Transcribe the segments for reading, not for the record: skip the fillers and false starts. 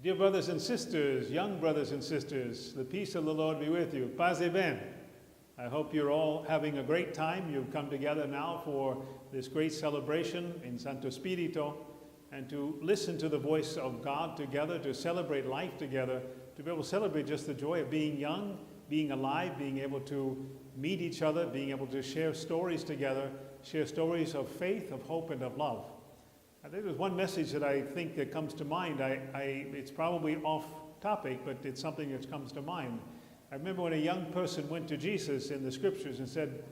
Dear brothers and sisters, young brothers and sisters, the peace of the Lord be with you. Paz y bien. I hope you're all having a great time. You've come together now for this great celebration in Santo Spirito, and to listen to the voice of God together, to celebrate life together, to be able to celebrate just the joy of being young, being alive, being able to meet each other, being able to share stories together, share stories of faith, of hope, and of love. I think there's one message that I think that comes to mind. It's probably off topic, but it's something that comes to mind. I remember when a young person went to Jesus in the scriptures and said,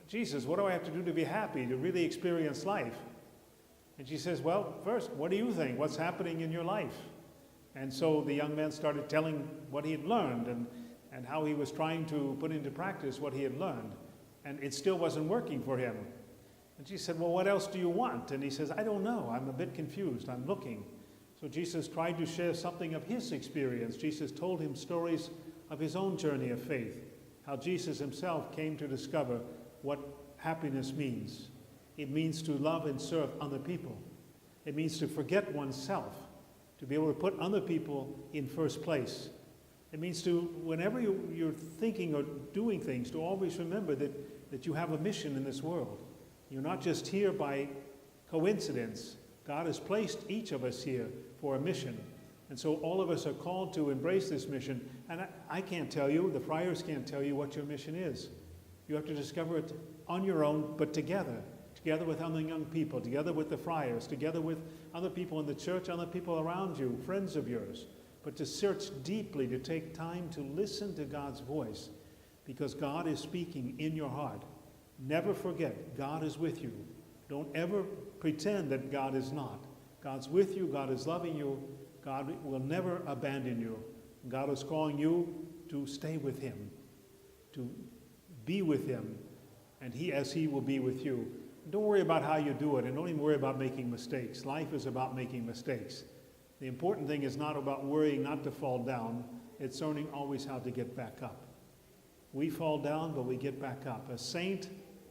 Jesus, what do I have to do to be happy, to really experience life? And she says, well, first, what do you think? What's happening in your life? And so the young man started telling what he had learned and how he was trying to put into practice what he had learned. And it still wasn't working for him. And she said, well, what else do you want? And he says, I don't know. I'm a bit confused. I'm looking. So Jesus tried to share something of his experience. Jesus told him stories of his own journey of faith, how Jesus himself came to discover what happiness means. It means to love and serve other people. It means to forget oneself, to be able to put other people in first place. It means to, whenever you're thinking or doing things, to always remember that you have a mission in this world. You're not just here by coincidence. God has placed each of us here for a mission. And so all of us are called to embrace this mission. And I can't tell you, the friars can't tell you what your mission is. You have to discover it on your own, but together with other young people, together with the friars, together with other people in the church, other people around you, friends of yours. But to search deeply, to take time to listen to God's voice, because God is speaking in your heart. Never forget, God is with you. Don't ever pretend that God is not. God's with you, God is loving you, God will never abandon you. God is calling you to stay with him, to be with him, and as he will be with you. Don't worry about how you do it, and don't even worry about making mistakes. Life is about making mistakes. The important thing is not about worrying not to fall down. It's learning always how to get back up. We fall down, but we get back up. A saint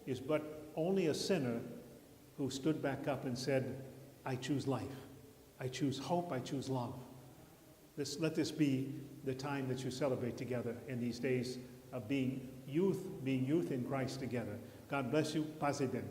is but only a sinner who stood back up and said, I choose life. I choose hope. I choose love. Let this be the time that you celebrate together in these days of being youth in Christ together. God bless you. Paz y bien.